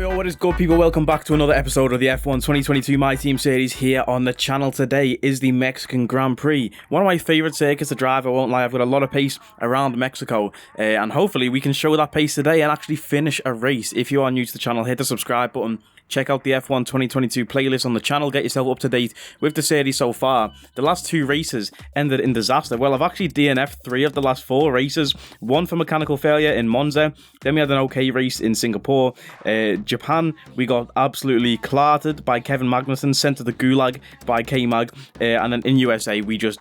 Yo, what is good, people? Welcome back to another episode of the F1 2022 My Team series here on the channel. Today is the Mexican Grand Prix, one of my favourite circuits to drive. I won't lie, I've got a lot of pace around Mexico, and hopefully we can show that pace today and actually finish a race. If you are new to the channel, hit the subscribe button. Check out the F1 2022 playlist on the channel. Get yourself up to date with the series so far. The last two races ended in disaster. Well, I've actually DNF'd 3 of the last 4 races. One for mechanical failure in Monza. Then we had an okay race in Singapore. Japan, we got absolutely clarted by Kevin Magnussen, sent to the gulag by K-Mag. And then in USA, we just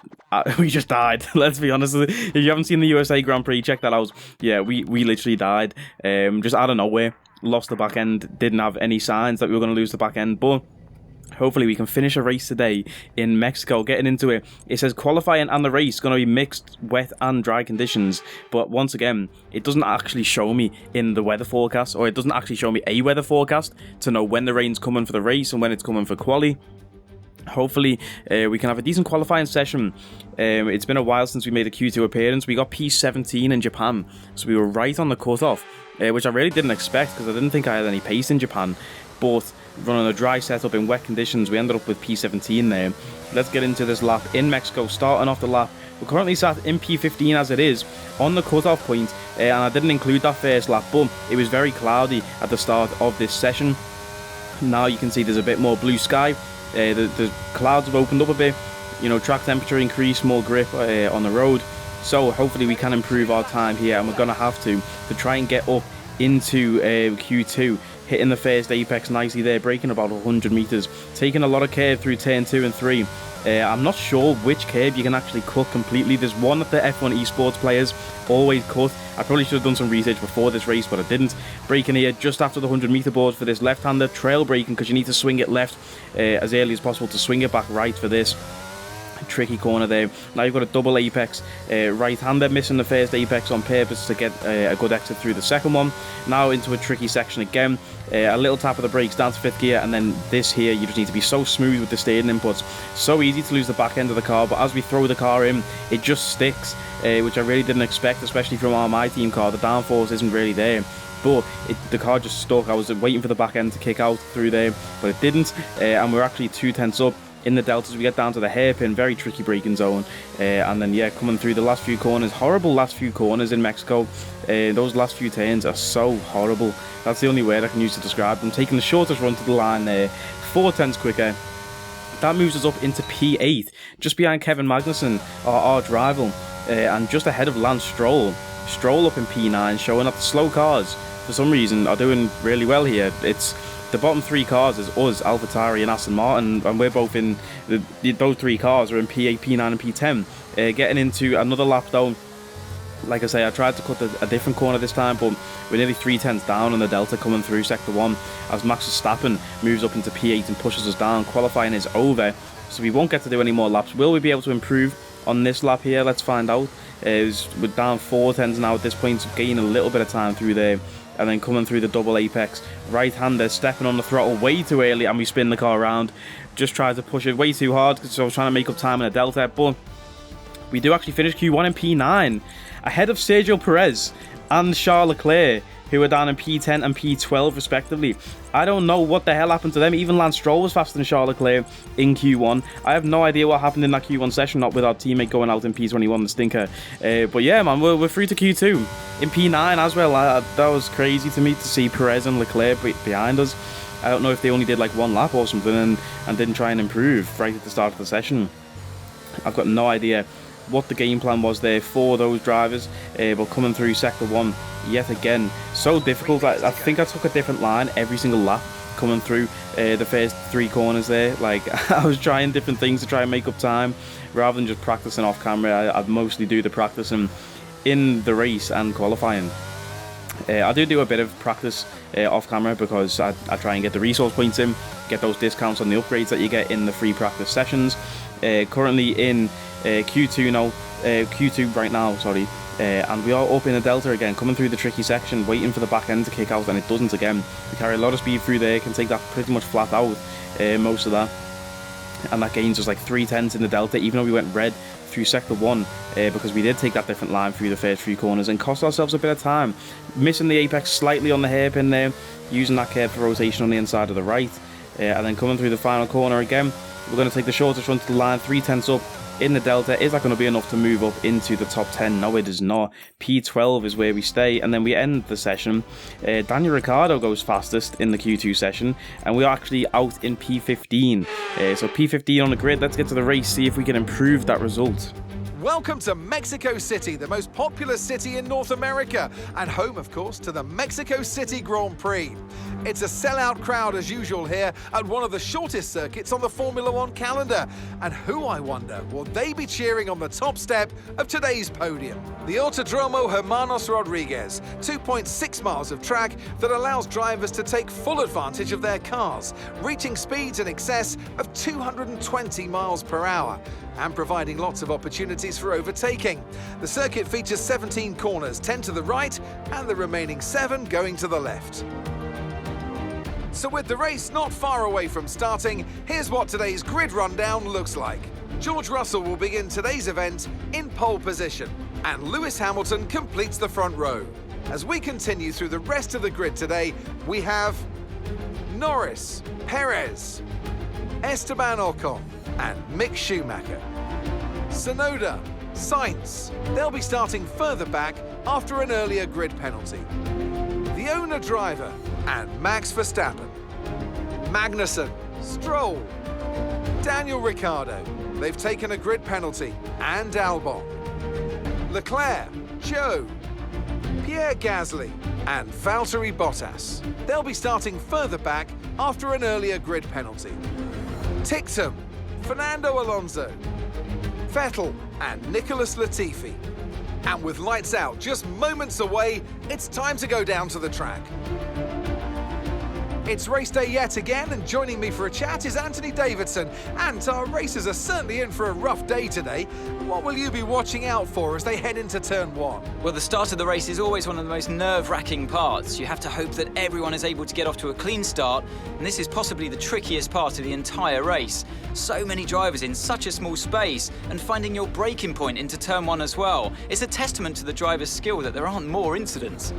died. Let's be honest. If you haven't seen the USA Grand Prix, check that out. Yeah, we literally died. Just out of nowhere. Lost the back end, didn't have any signs that we were going to lose the back end, but hopefully we can finish a race today in Mexico. Getting into it, it says qualifying and the race going to be mixed wet and dry conditions, but once again it doesn't actually show me in the weather forecast, or it doesn't actually show me a weather forecast to know when the rain's coming for the race and when it's coming for quali. Hopefully we can have a decent qualifying session. It's been a while since we made a Q2 appearance. We got P17 in Japan, so we were right on the cutoff, which I really didn't expect because I didn't think I had any pace in Japan. But running a dry setup in wet conditions, we ended up with P17 there. Let's get into this lap in Mexico. Starting off the lap, we're currently sat in P15 as it is on the cutoff point, and I didn't include that first lap, but it was very cloudy at the start of this session. Now you can see there's a bit more blue sky. The clouds have opened up a bit, you know, track temperature increased, more grip on the road, so hopefully we can improve our time here, and we're going to have to try and get up into Q2, hitting the first apex nicely there, braking about 100 meters, taking a lot of curve through turn 2 and 3. I'm not sure which curve you can actually cut completely. There's one that the F1 esports players always cut. I probably should have done some research before this race, but I didn't. Braking here just after the 100 meter board for this left-hander, trail braking because you need to swing it left as early as possible to swing it back right for this tricky corner there. Now you've got a double apex, right-hander missing the first apex on purpose to get a good exit through the second one. Now into a tricky section again, a little tap of the brakes down to 5th gear, and then this here, you just need to be so smooth with the steering inputs. So easy to lose the back end of the car, but as we throw the car in, it just sticks, which I really didn't expect, especially from our My Team car. The downforce isn't really there, but the car just stuck. I was waiting for the back end to kick out through there, but it didn't, and we're actually 2 tenths up in the deltas. We get down to the hairpin, very tricky braking zone, and then yeah, coming through the last few corners, horrible last few corners in Mexico. Those last few turns are so horrible. That's the only word I can use to describe them. Taking the shortest run to the line there, 4 tenths quicker. That moves us up into P8, just behind Kevin Magnussen, our arch rival, and just ahead of Lance Stroll. Stroll up in P9, showing that the slow cars, for some reason, are doing really well here. It's the bottom 3 cars is us, AlphaTauri and Aston Martin, and we're both in, those 3 cars are in P8, P9 and P10. Getting into another lap though, like I say, I tried to cut a different corner this time, but we're nearly 3 tenths down on the delta coming through Sector 1, as Max Verstappen moves up into P8 and pushes us down. Qualifying is over, so we won't get to do any more laps. Will we be able to improve on this lap here? Let's find out. We're down 4 tenths now at this point, so gaining a little bit of time through there. And then coming through the double apex, right-hander stepping on the throttle way too early, and we spin the car around. Just tried to push it way too hard because I was trying to make up time in a delta, but we do actually finish Q1 in P9, ahead of Sergio Perez and Charles Leclerc, who are down in P10 and P12 respectively. I don't know what the hell happened to them. Even Lance Stroll was faster than Charles Leclerc in Q1. I have no idea what happened in that Q1 session, not with our teammate going out in P21, the stinker. But yeah, man, we're through to Q2 in P9 as well. That was crazy to me to see Perez and Leclerc behind us. I don't know if they only did like 1 lap or something and didn't try and improve right at the start of the session. I've got no idea what the game plan was there for those drivers, but coming through Sector 1 yet again, so difficult. I think I took a different line every single lap coming through the first 3 corners there. Like, I was trying different things to try and make up time rather than just practicing off camera. I'd mostly do the practicing in the race and qualifying. I do a bit of practice off camera because I try and get the resource points in, get those discounts on the upgrades that you get in the free practice sessions. Currently in Q2 right now, sorry, and we are up in the delta again, coming through the tricky section, waiting for the back end to kick out, and it doesn't again. We carry a lot of speed through there, can take that pretty much flat out, most of that, and that gains us like 3 tenths in the delta, even though we went red through sector 1 because we did take that different line through the first few corners and cost ourselves a bit of time. Missing the apex slightly on the hairpin there, using that curve for rotation on the inside of the right, and then coming through the final corner again. We're going to take the shortest run to the line, 3/10 up in the delta. Is that going to be enough to move up into the top 10? No, it is not. P12 is where we stay, and then we end the session. Daniel Ricciardo goes fastest in the Q2 session, and we're actually out in P15. So P15 on the grid. Let's get to the race, see if we can improve that result. Welcome to Mexico City, the most popular city in North America, and home, of course, to the Mexico City Grand Prix. It's a sellout crowd as usual here at one of the shortest circuits on the Formula One calendar. And who, I wonder, will they be cheering on the top step of today's podium? The Autódromo Hermanos Rodriguez, 2.6 miles of track that allows drivers to take full advantage of their cars, reaching speeds in excess of 220 miles per hour. And providing lots of opportunities for overtaking. The circuit features 17 corners, 10 to the right, and the remaining 7 going to the left. So with the race not far away from starting, here's what today's grid rundown looks like. George Russell will begin today's event in pole position, and Lewis Hamilton completes the front row. As we continue through the rest of the grid today, we have Norris, Perez, Esteban Ocon, and Mick Schumacher. Tsunoda, Sainz, they'll be starting further back after an earlier grid penalty. The owner driver, and Max Verstappen. Magnussen, Stroll, Daniel Ricciardo, they've taken a grid penalty, and Albon. Leclerc, Joe, Pierre Gasly, and Valtteri Bottas. They'll be starting further back after an earlier grid penalty. Tictum, Fernando Alonso, Vettel, and Nicholas Latifi. And with lights out just moments away, it's time to go down to the track. It's race day yet again, and joining me for a chat is Anthony Davidson. And our racers are certainly in for a rough day today. What will you be watching out for as they head into turn 1? Well, the start of the race is always one of the most nerve-wracking parts. You have to hope that everyone is able to get off to a clean start, and this is possibly the trickiest part of the entire race. So many drivers in such a small space, and finding your braking point into turn 1 as well. It's a testament to the driver's skill that there aren't more incidents.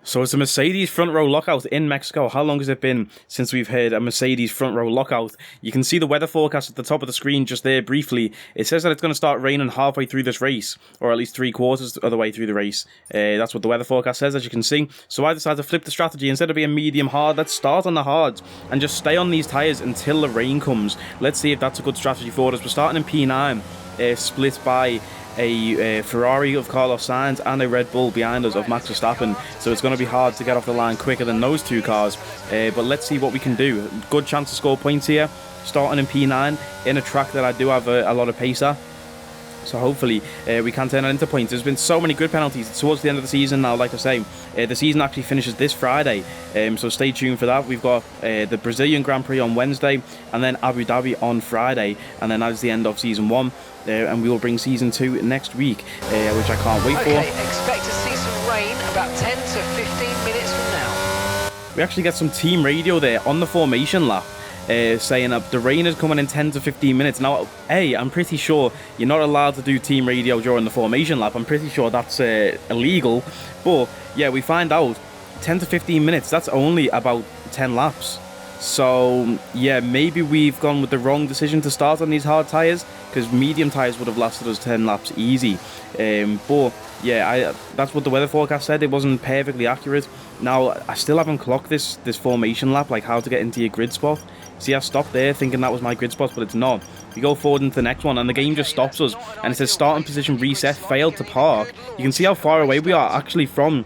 So it's a Mercedes front row lockout in Mexico. How long has it been since we've heard a Mercedes front row lockout? You can see the weather forecast at the top of the screen just there briefly. It says that it's going to start raining halfway through this race, or at least 3/4 of the way through the race. That's what the weather forecast says, as you can see. So I decided to flip the strategy. Instead of being medium hard, let's start on the hards and just stay on these tyres until the rain comes. Let's see if that's a good strategy for us. We're starting in P9, split by a Ferrari of Carlos Sainz and a Red Bull behind us of Max Verstappen, so it's going to be hard to get off the line quicker than those two cars, but let's see what we can do. Good chance to score points here, starting in P9 in a track that I do have a lot of pace at. So hopefully we can turn it into points. There's been so many grid penalties towards the end of the season now. Like I say, the season actually finishes this Friday, so stay tuned for that. We've got the Brazilian Grand Prix on Wednesday, and then Abu Dhabi on Friday, and then that is the end of season 1. And we will bring season 2 next week, which I can't wait for. Okay, expect to see some rain about 10 to 15 minutes from now. We actually get some team radio there on the formation lap, saying that the rain is coming in 10 to 15 minutes. Now, I'm pretty sure you're not allowed to do team radio during the formation lap. I'm pretty sure that's illegal. But yeah, we find out 10 to 15 minutes, that's only about 10 laps. So yeah, maybe we've gone with the wrong decision to start on these hard tyres, because medium tyres would have lasted us 10 laps easy. But yeah, that's what the weather forecast said. It wasn't perfectly accurate. Now, I still haven't clocked this formation lap, like how to get into your grid spot. See, I stopped there thinking that was my grid spot, but it's not. You go forward into the next one and the game just stops us, and it says starting position reset, failed to park. You can see how far away we are actually from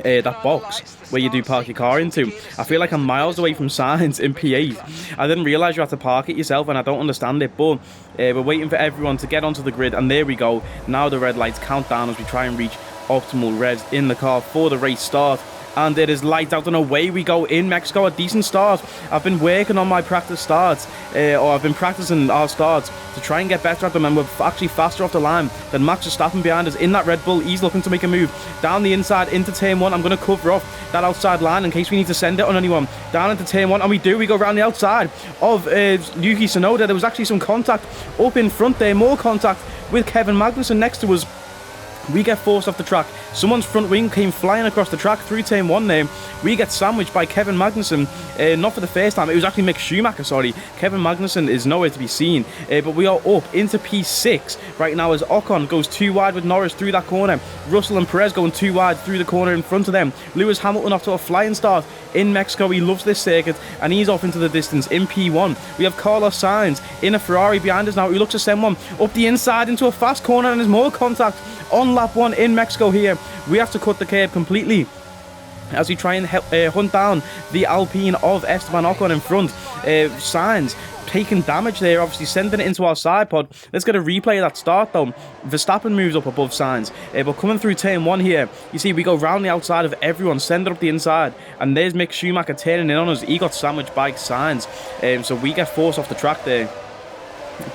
that box where you do park your car into. I feel like I'm miles away from Sainz in P8. I didn't realise you had to park it yourself, and I don't understand it, but we're waiting for everyone to get onto the grid, and there we go. Now the red lights count down as we try and reach optimal revs in the car for the race start. and it is lights out and away we go in Mexico. A decent start. I've been working on my practice starts, or I've been practicing our starts to try and get better at them, and we're actually faster off the line than Max Verstappen behind us in that Red Bull. He's looking to make a move down the inside into turn 1. I'm going to cover off that outside line in case we need to send it on anyone down into turn 1, and we do. We go around the outside of Yuki Tsunoda. There was actually some contact up in front there, more contact with Kevin Magnussen next to us. We get forced off the track. Someone's front wing came flying across the track through turn 1 there. We get sandwiched by Kevin Magnussen. Not for the first time. It was actually Mick Schumacher, sorry. Kevin Magnussen is nowhere to be seen. But we are up into P6 right now as Ocon goes too wide with Norris through that corner. Russell and Perez going too wide through the corner in front of them. Lewis Hamilton off to a flying start in Mexico. He loves this circuit and he's off into the distance in P1. We have Carlos Sainz in a Ferrari behind us now. He looks to send one up the inside into a fast corner, and there's more contact on lap 1 in Mexico here. We have to cut the curb completely as we try and hunt down the Alpine of Esteban Ocon in front. Sainz taking damage there, obviously sending it into our side pod. Let's get a replay of that start though. Verstappen moves up above Sainz, but coming through turn 1 here, you see we go round the outside of everyone, send it up the inside, and there's Mick Schumacher turning in on us. He got sandwiched by Sainz, so we get forced off the track there.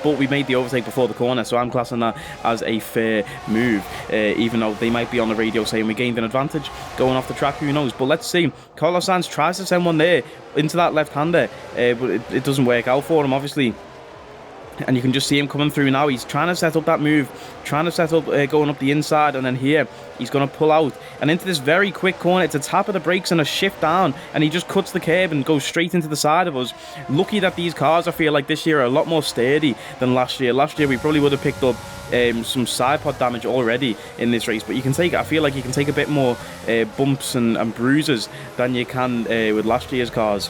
But we made the overtake before the corner, so I'm classing that as a fair move, even though they might be on the radio saying we gained an advantage going off the track. Who knows? But let's see. Carlos Sainz tries to send one there into that left-hander, but it doesn't work out for him, obviously. And you can just see him coming through now. He's trying to set up that move, trying to set up going up the inside, and then here he's going to pull out and into this very quick corner. It's a tap of the brakes and a shift down, and he just cuts the curb and goes straight into the side of us. Lucky that these cars, I feel like this year, are a lot more sturdy than last year. Last year we probably would have picked up some side pod damage already in this race, but you can take, I feel like you can take a bit more bumps and bruises than you can with last year's cars.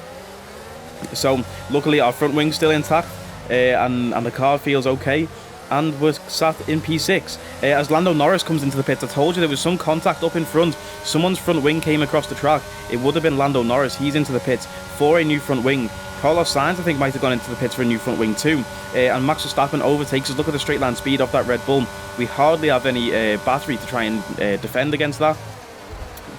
So luckily our front wing's still intact. And the car feels okay, and we're sat in P6 as Lando Norris comes into the pits. I told you there was some contact up in front. Someone's front wing came across the track. It would have been Lando Norris. He's into the pits for a new front wing. Carlos Sainz, I think, might have gone into the pits for a new front wing too. And Max Verstappen overtakes us. Look at the straight line speed off that Red Bull. We hardly have any battery to try and defend against that.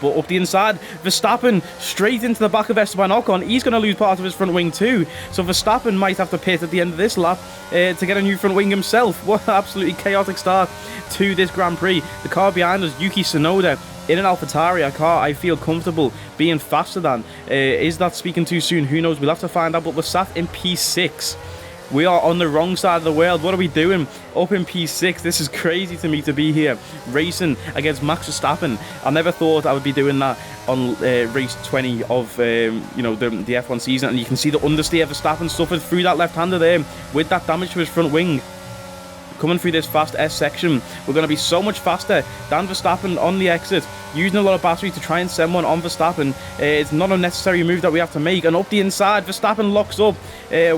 But up the inside, Verstappen straight into the back of Esteban Ocon. He's going to lose part of his front wing too. So Verstappen might have to pit at the end of this lap to get a new front wing himself. What an absolutely chaotic start to this Grand Prix. The car behind us, Yuki Tsunoda, in an AlphaTauri, a car I feel comfortable being faster than. Is that speaking too soon? Who knows? We'll have to find out. But we're sat in P6. We are on the wrong side of the world. What are we doing up in P6? This is crazy to me to be here racing against Max Verstappen. I never thought I would be doing that on race 20 of the F1 season. And you can see the understeer Verstappen suffered through that left-hander there with that damage to his front wing. Coming through this fast S section, we're going to be so much faster than Verstappen on the exit, using a lot of battery to try and send one on Verstappen. It's not a necessary move that we have to make. And up the inside, Verstappen locks up.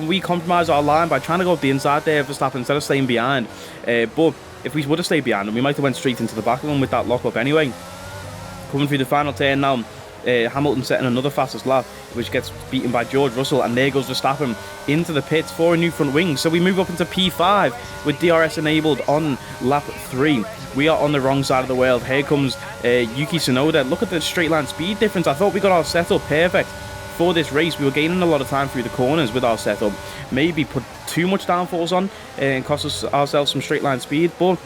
We compromise our line by trying to go up the inside there, Verstappen, instead of staying behind. But if we would have stayed behind, we might have went straight into the back of them with that lock up anyway. Coming through the final turn now, Hamilton setting another fastest lap, which gets beaten by George Russell, and there goes Verstappen into the pits for a new front wing. So we move up into P5 with DRS enabled on lap 3. We are on the wrong side of the world. Here comes Yuki Tsunoda. Look at the straight line speed difference. I thought we got our setup perfect for this race. We were gaining a lot of time through the corners with our setup. Maybe put too much downforce on and cost ourselves some straight line speed, but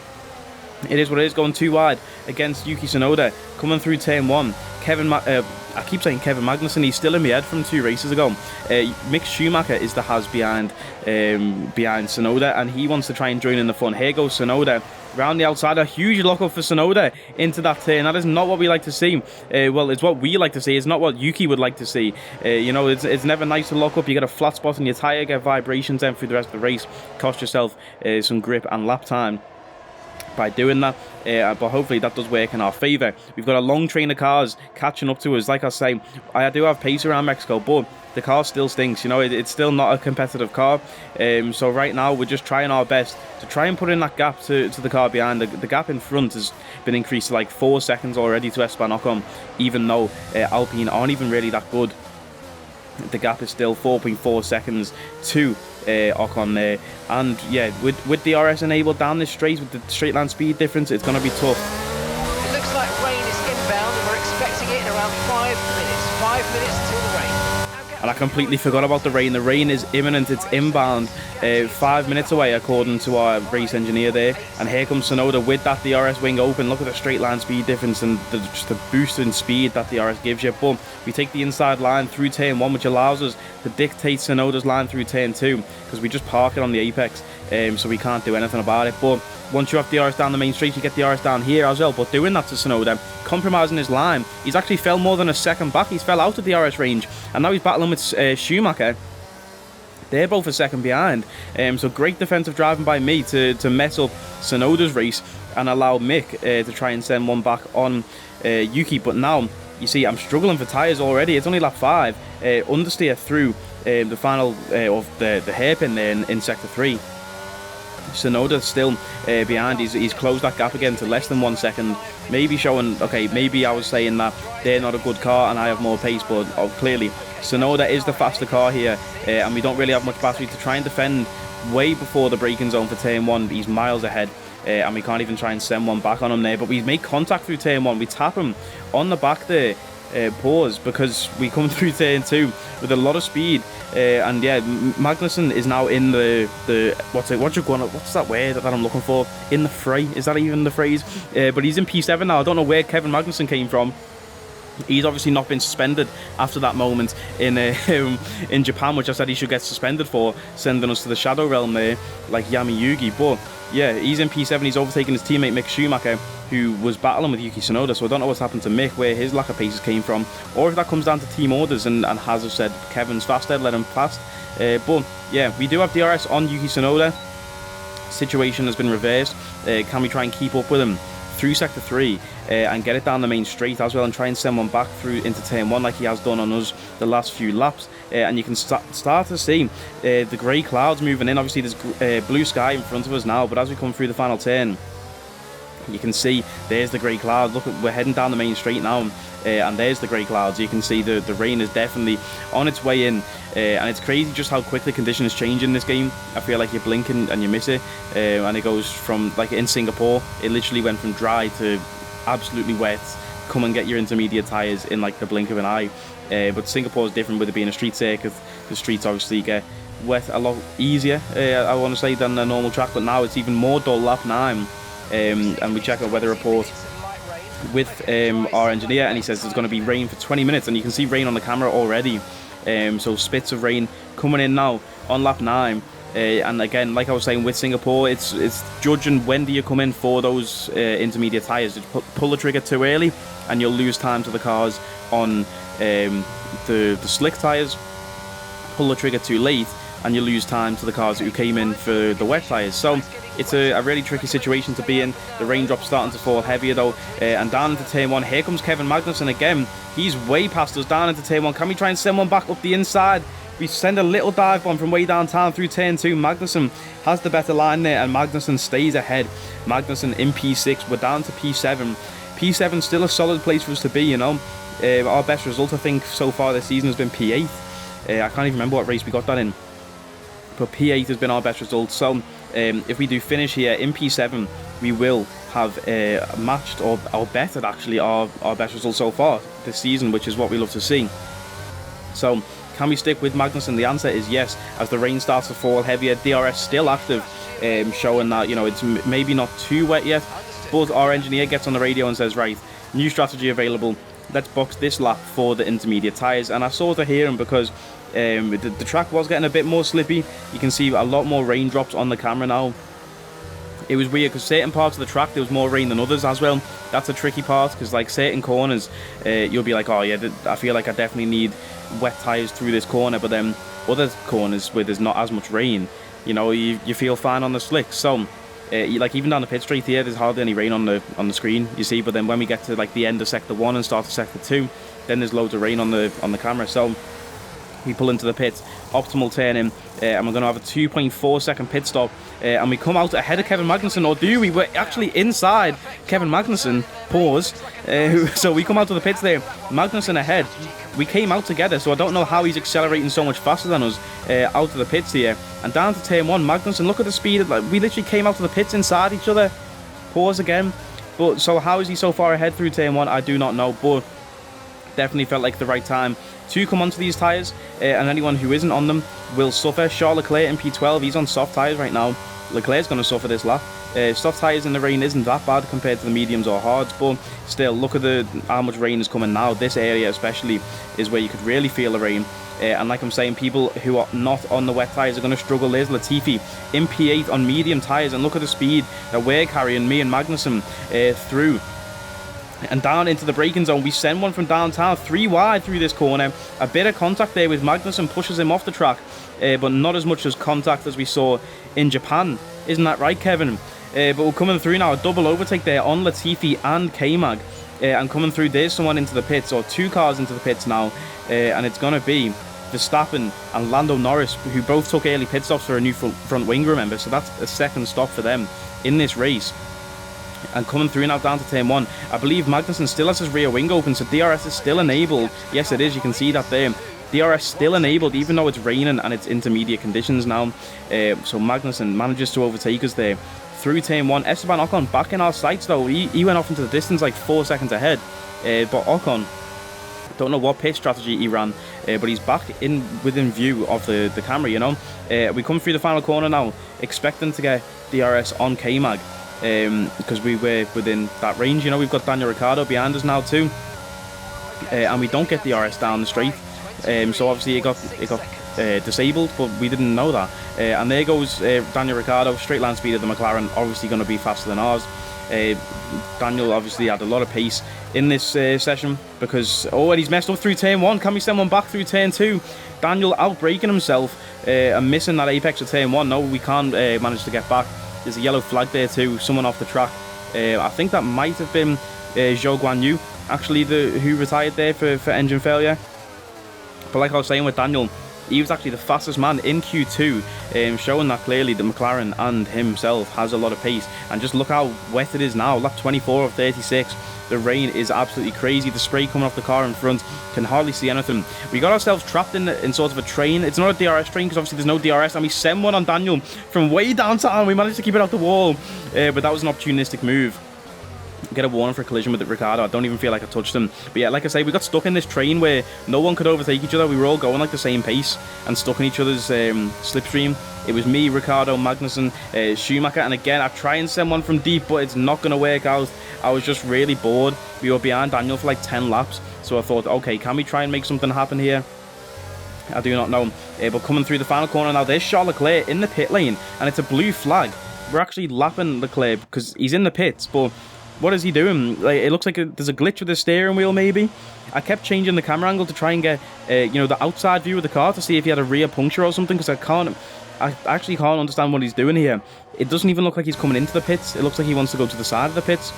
it is what it is, going too wide against Yuki Tsunoda. Coming through turn 1, I keep saying Kevin Magnussen, he's still in my head from 2 races ago. Mick Schumacher is the has behind Tsunoda, and he wants to try and join in the fun. Here goes Tsunoda round the outside, a huge lock-up for Tsunoda into that turn. That is not what we like to see. Well, it's what we like to see. It's not what Yuki would like to see. It's never nice to lock up. You get a flat spot in your tyre, get vibrations then through the rest of the race, cost yourself some grip and lap time by doing that, but hopefully that does work in our favour. We've got a long train of cars catching up to us. Like I say, I do have pace around Mexico, but the car still stinks. It's still not a competitive car. So right now we're just trying our best to try and put in that gap to the car behind. The gap in front has been increased to like 4 seconds already to Esteban Ocon, even though Alpine aren't even really that good. The gap is still 4.4 seconds to Ocon there, and yeah, with DRS enabled down this straight with the straight line speed difference, it's going to be tough. It looks like rain is inbound and we're expecting it in around 5 and I completely forgot about the rain. The rain is imminent. It's inbound, 5 minutes away according to our race engineer there, and here comes Tsunoda with that DRS wing open. Look at the straight line speed difference and just the boost in speed that DRS gives you. But we take the inside line through turn 1, which allows us to dictate Tsunoda's line through turn 2, because we just park it on the apex, so we can't do anything about it. But once you have DRS down the main straight, you get DRS down here as well. But doing that to Tsunoda, compromising his line, he's actually fell more than a second back. He's fell out of DRS range, and now he's battling with Schumacher. They're both a second behind. So great defensive driving by me to mess up Tsunoda's race and allow Mick to try and send one back on Yuki. But now, you see, I'm struggling for tyres already. It's only lap 5. Understeer through the final of the hairpin there in sector 3. Tsunoda still behind. He's closed that gap again to less than 1 second. Maybe showing, okay, maybe I was saying that they're not a good car and I have more pace, but clearly Tsunoda is the faster car here, and we don't really have much battery to try and defend way before the braking zone for turn 1. He's miles ahead, and we can't even try and send one back on him there, but we make contact through turn 1. We tap him on the back there, pause, because we come through turn 2 with a lot of speed, and yeah, Magnussen is now in the what's that word that I'm looking for, in the fray, is that even the phrase? But he's in P7 now. I don't know where Kevin Magnussen came from. He's obviously not been suspended after that moment in Japan, which I said he should get suspended for, sending us to the Shadow Realm there, like Yami Yugi. But yeah, he's in P7. He's overtaken his teammate Mick Schumacher, who was battling with Yuki Tsunoda. So I don't know what's happened to Mick, where his lack of paces came from, or if that comes down to team orders and Haas have said Kevin's faster, let him past. But yeah, we do have DRS on Yuki Tsunoda. Situation has been reversed. Can we try and keep up with him through sector 3 and get it down the main straight as well, and try and send one back through into turn 1 like he has done on us the last few laps? And you can start to see the grey clouds moving in. Obviously there's blue sky in front of us now, but as we come through the final turn, you can see there's the grey clouds. Look, we're heading down the main straight now, and there's the grey clouds. You can see the rain is definitely on its way in, and it's crazy just how quickly conditions change in this game. I feel like you're blinking and you miss it, and it goes from, like in Singapore, it literally went from dry to absolutely wet. Come and get your intermediate tyres in like the blink of an eye. But Singapore is different with it being a street circuit. The streets obviously get wet a lot easier, I want to say, than a normal track, but now it's even more dull lap 9. And we check our weather report with our engineer, and he says there's going to be rain for 20 minutes, and you can see rain on the camera already. So spits of rain coming in now on lap 9. And again, like I was saying with Singapore, it's judging when do you come in for those intermediate tyres. You pull the trigger too early and you'll lose time to the cars on the slick tyres. Pull the trigger too late and you lose time to the cars who came in for the wet tyres. So it's a really tricky situation to be in. The raindrops starting to fall heavier though, and down into turn 1, here comes Kevin Magnussen again. He's way past us down into turn 1. Can we try and send one back up the inside? We send a little dive bomb from way downtown through turn 2. Magnussen has the better line there, and Magnussen stays ahead. Magnussen in P6. We're down to P7. P7 still a solid place for us to be, you know. Our best result, I think, so far this season has been P8. I can't even remember what race we got that in, but P8 has been our best result. So if we do finish here in P7, we will have matched or bettered actually our best result so far this season, which is what we love to see. So can we stick with Magnussen? The answer is yes. As the rain starts to fall heavier, DRS still active, showing that, you know, it's maybe not too wet yet, but our engineer gets on the radio and says, right, new strategy available, let's box this lap for the intermediate tyres. And I sort of hear him, because the track was getting a bit more slippy. You can see a lot more raindrops on the camera now. It was weird because certain parts of the track there was more rain than others as well. That's a tricky part, because like certain corners you'll be like, oh yeah, I feel like I definitely need wet tyres through this corner, but then other corners where there's not as much rain, you know, you feel fine on the slicks. So like even down the pit straight here, there's hardly any rain on the screen, you see, but then when we get to like the end of sector 1 and start to sector 2, then there's loads of rain on the camera. So we pull into the pits, optimal turning, and we're going to have a 2.4 second pit stop, and we come out ahead of Kevin Magnussen, or do we? We're actually inside Kevin Magnussen, pause, so we come out to the pits there, Magnussen ahead. We came out together, so I don't know how he's accelerating so much faster than us out of the pits here. And down to turn 1, Magnussen, look at the speed, like, we literally came out to the pits inside each other, pause again. But so how is he so far ahead through turn 1? I do not know, but definitely felt like the right time to come onto these tyres, and anyone who isn't on them will suffer. Charles Leclerc in P12, he's on soft tyres right now. Leclerc's going to suffer this lap. Soft tyres in the rain isn't that bad compared to the mediums or hards, but still, look at how much rain is coming now. This area especially is where you could really feel the rain. And like I'm saying, people who are not on the wet tyres are going to struggle. There's Latifi in P8 on medium tyres, and look at the speed that we're carrying, me and Magnussen, through. And down into the braking zone, we send one from downtown, 3 wide through this corner. A bit of contact there with Magnussen, pushes him off the track, but not as much as contact as we saw in Japan. Isn't that right, Kevin? But we're coming through now, a double overtake there on Latifi and K-Mag. And coming through, there's someone into the pits, or 2 cars into the pits now. And it's going to be Verstappen and Lando Norris, who both took early pit stops for a new front wing, remember. So that's a second stop for them in this race. And coming through now down to turn 1, I believe Magnussen still has his rear wing open, so DRS is still enabled. Yes, it is, you can see that there. DRS still enabled, even though it's raining and it's intermediate conditions now. So Magnussen manages to overtake us there through turn 1. Esteban Ocon back in our sights though. He went off into the distance like 4 seconds ahead. But Ocon, don't know what pit strategy he ran, but he's back within view of the camera, you know. We come through the final corner now, expecting to get DRS on K-Mag, because we were within that range, you know. We've got Daniel Ricciardo behind us now too, and we don't get DRS down the straight. So obviously it got disabled, but we didn't know that. And there goes Daniel Ricciardo, straight line speed of the McLaren, obviously going to be faster than ours. Daniel obviously had a lot of pace in this session because, and he's messed up through turn 1. Can we send one back through turn 2? Daniel outbraking himself and missing that apex of turn 1. No, we can't manage to get back. There's a yellow flag there too, someone off the track. I think that might have been Zhou Guanyu, actually, who retired there for engine failure. But like I was saying with Daniel, he was actually the fastest man in Q2, showing that clearly the McLaren and himself has a lot of pace. And just look how wet it is now, lap 24 of 36. The rain is absolutely crazy. The spray coming off the car in front, can hardly see anything. We got ourselves trapped in sort of a train. It's not a DRS train because obviously there's no DRS, and we send one on Daniel from way downtown. We managed to keep it out the wall, but that was an opportunistic move. Get a warning for a collision with Ricciardo. I don't even feel like I touched him. But yeah, like I say, we got stuck in this train where no one could overtake each other. We were all going like the same pace and stuck in each other's slipstream. It was me, Ricciardo, Magnussen, Schumacher, and again I try and send one from deep, but it's not going to work out. I was just really bored. We were behind Daniel for like 10 laps, so I thought, okay, can we try and make something happen here? I do not know. But coming through the final corner now, there's Charles Leclerc in the pit lane, and it's a blue flag. We're actually lapping Leclerc because he's in the pits, but what is he doing? Like, it looks like there's a glitch with the steering wheel, maybe. I kept changing the camera angle to try and get, the outside view of the car to see if he had a rear puncture or something, because I actually can't understand what he's doing here. It doesn't even look like he's coming into the pits. It looks like he wants to go to the side of the pits.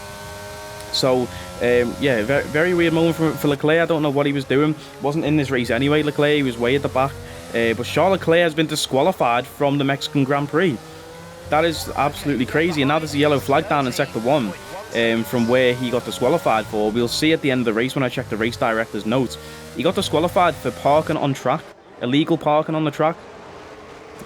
So, yeah, very, very weird moment for Leclerc. I don't know what he was doing. Wasn't in this race anyway, Leclerc. He was way at the back. But Charles Leclerc has been disqualified from the Mexican Grand Prix. That is absolutely crazy. And now there's a yellow flag down in Sector 1. From where he got disqualified for. We'll see at the end of the race when I check the race director's notes. He got disqualified for parking on track, illegal parking on the track.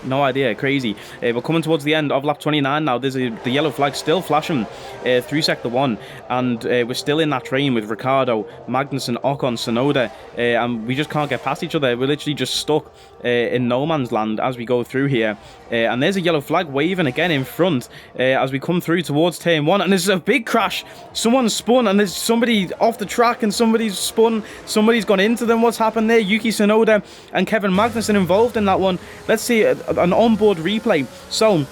No idea, crazy. We're coming towards the end of lap 29 now. There's the yellow flag still flashing through Sector 1, and we're still in that train with Ricciardo, Magnussen, Ocon, Tsunoda, and we just can't get past each other. We're literally just stuck in no man's land as we go through here. And there's a yellow flag waving again in front as we come through towards turn 1, and there's a big crash. Someone's spun, and there's somebody off the track, and somebody's spun. Somebody's gone into them. What's happened there? Yuki Tsunoda and Kevin Magnussen involved in that one. Let's see an onboard replay. So,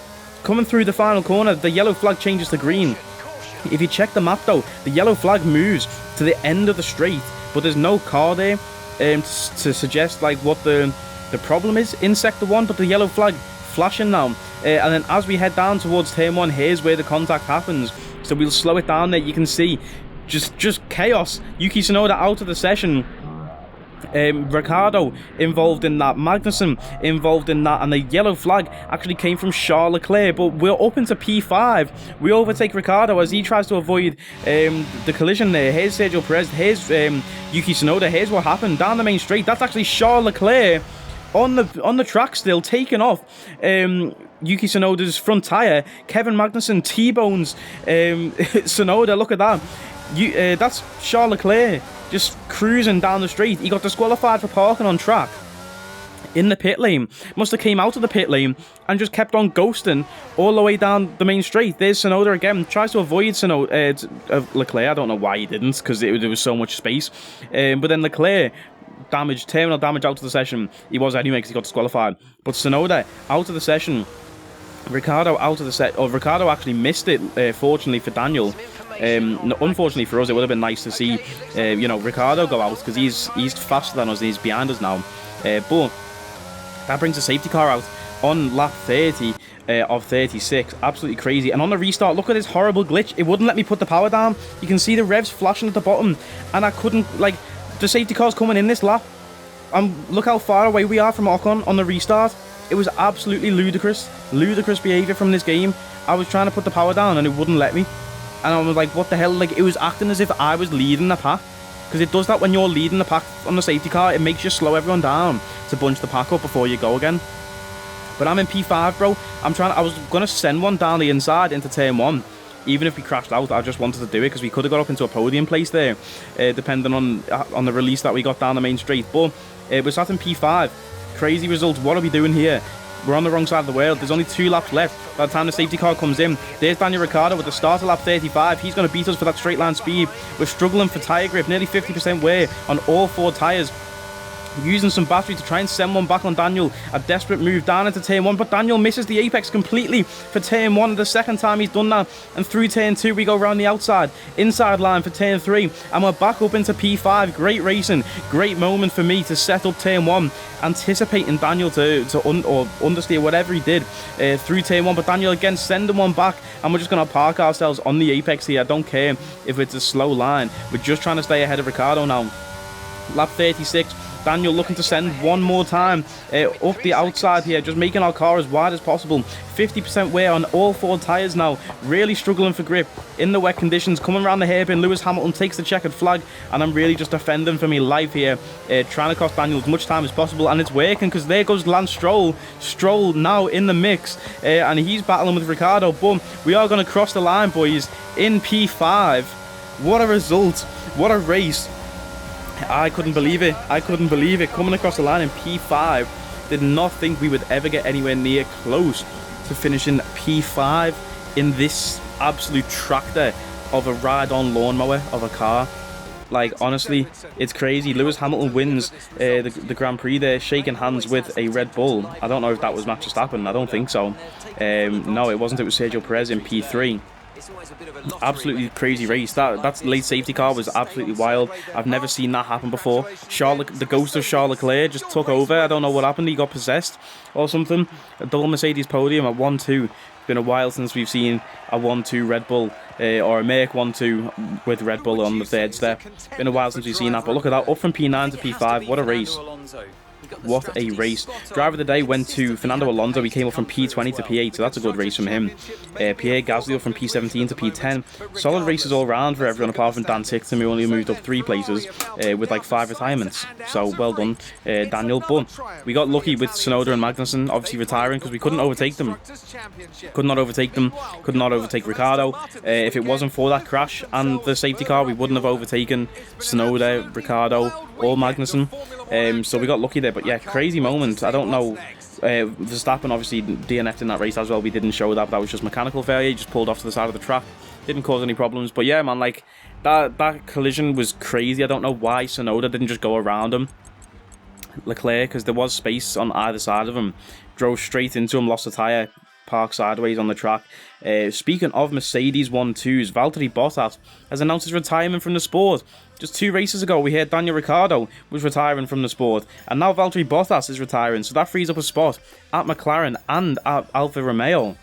coming through the final corner, the yellow flag changes to green. If you check the map though, the yellow flag moves to the end of the straight, but there's no car there to suggest like what the problem is in Sector 1, but the yellow flag flashing now. And then as we head down towards turn 1, here's where the contact happens. So we'll slow it down there. You can see just chaos. Yuki Tsunoda out of the session. Ricciardo involved in that, Magnussen involved in that, and the yellow flag actually came from Charles Leclerc. But we're up into P5. We overtake Ricciardo as he tries to avoid the collision there. Here's Sergio Perez, here's Yuki Tsunoda. Here's what happened down the main straight. That's actually Charles Leclerc on the track still, taking off Yuki Tsunoda's front tyre. Kevin Magnussen T-bones Tsunoda, look at that. That's Charles Leclerc just cruising down the straight. He got disqualified for parking on track in the pit lane. Must have came out of the pit lane and just kept on ghosting all the way down the main straight. There's Tsunoda again. Tries to avoid Leclerc. I don't know why he didn't, because there was so much space. But then Leclerc terminal damage out of the session. He was anyway because he got disqualified. But Tsunoda out of the session. Ricciardo out of the set. Oh, Ricciardo actually missed it, fortunately for Daniel. Unfortunately for us, it would have been nice to see, Ricciardo go out, because he's faster than us and he's behind us now. But that brings the safety car out on lap 30 of 36. Absolutely crazy. And on the restart, look at this horrible glitch. It wouldn't let me put the power down. You can see the revs flashing at the bottom, and I couldn't, the safety car's coming in this lap. Look how far away we are from Ocon on the restart. It was absolutely ludicrous behaviour from this game. I was trying to put the power down and it wouldn't let me. And I was like, what the hell? It was acting as if I was leading the pack. Because it does that when you're leading the pack on the safety car. It makes you slow everyone down to bunch the pack up before you go again. But I'm in P5, bro. I was going to send one down the inside into turn 1. Even if we crashed out, I just wanted to do it because we could have got up into a podium place there, depending on the release that we got down the main straight. But we're sat in P5. Crazy results. What are we doing here? We're on the wrong side of the world. There's only 2 laps left by the time the safety car comes in. There's Daniel Ricciardo with the start of lap 35. He's going to beat us for that straight line speed. We're struggling for tyre grip, nearly 50% wear on all 4 tyres. Using some battery to try and send one back on Daniel. A desperate move down into turn 1, but Daniel misses the apex completely for turn 1. The second time he's done that, and through turn 2 we go around the outside inside line for turn 3, and we're back up into P5. Great racing, great moment for me to set up turn 1, anticipating Daniel to understeer whatever he did through turn 1, but Daniel again sending one back, and we're just going to park ourselves on the apex here. I don't care if it's a slow line, we're just trying to stay ahead of Ricciardo now. Lap 36, Daniel looking to send one more time up the outside here, just making our car as wide as possible. 50% wear on all 4 tyres now, really struggling for grip in the wet conditions. Coming around the hairpin, Lewis Hamilton takes the checkered flag, and I'm really just defending for me life here, trying to cost Daniel as much time as possible, and it's working because there goes Lance Stroll. Stroll now in the mix, and he's battling with Ricciardo, but we are going to cross the line, boys, in P5. What a result, what a race. I couldn't believe it. Coming across the line in P5. Did not think we would ever get anywhere near close to finishing P5 in this absolute tractor of a ride-on lawnmower of a car. Honestly, it's crazy. Lewis Hamilton wins the Grand Prix there, shaking hands with a Red Bull. I don't know if that was Max Verstappen. I don't think so. No, it wasn't. It was Sergio Perez in P3. Absolutely crazy race. That late safety car was absolutely wild. I've never seen that happen before. The ghost of Charles Leclerc just took over. I don't know what happened. He got possessed or something. A double Mercedes podium at 1-2. It's been a while since we've seen a 1-2 Red Bull or a Merc 1-2 with Red Bull on the third step. Been a while since we've seen that. But look at that, up from P9 to P5. What a race. What a race. Driver of the day went to Fernando Alonso. He came up from P20 to P8, so that's a good race from him. Pierre Gasly from P17 to P10. Solid races all round for everyone apart from Dan Tickton, who only moved up 3 places with 5 retirements. So well done, Daniel. But we got lucky with Tsunoda and Magnussen obviously retiring because we couldn't overtake them. Could not overtake Ricciardo. If it wasn't for that crash and the safety car, we wouldn't have overtaken Tsunoda, Ricciardo or Magnussen. So we got lucky there. But yeah, crazy moment. I don't know. Verstappen obviously DNF'd in that race as well. We didn't show that. That was just mechanical failure. He just pulled off to the side of the track. Didn't cause any problems. But yeah, man, that collision was crazy. I don't know why Tsunoda didn't just go around him, Leclerc, because there was space on either side of him. Drove straight into him, lost the tyre, parked sideways on the track. Speaking of Mercedes 1-2s, Valtteri Bottas has announced his retirement from the sport. Just 2 races ago, we heard Daniel Ricciardo was retiring from the sport, and now Valtteri Bottas is retiring, so that frees up a spot at McLaren and at Alfa Romeo.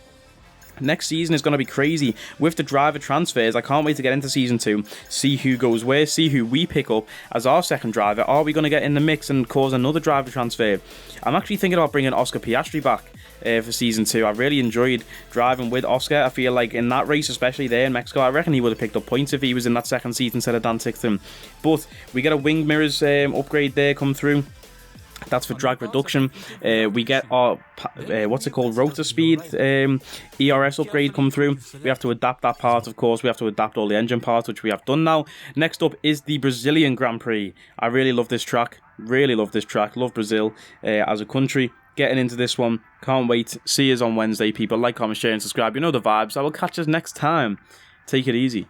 Next season is going to be crazy with the driver transfers. I can't wait to get into season 2, see who goes where, see who we pick up as our second driver. Are we going to get in the mix and cause another driver transfer? I'm actually thinking about bringing Oscar Piastri back for season 2. I really enjoyed driving with Oscar. I feel like in that race, especially there in Mexico, I reckon he would have picked up points if he was in that second seat instead of Dan Tickton. But we get a wing mirrors upgrade there come through. That's for drag reduction. We get our, what's it called, rotor speed ERS upgrade come through. We have to adapt that part, of course. We have to adapt all the engine parts, which we have done now. Next up is the Brazilian Grand Prix. I really love this track. Really love this track. Love Brazil as a country. Getting into this one. Can't wait. See you on Wednesday, people. Like, comment, share, and subscribe. You know the vibes. I will catch us next time. Take it easy.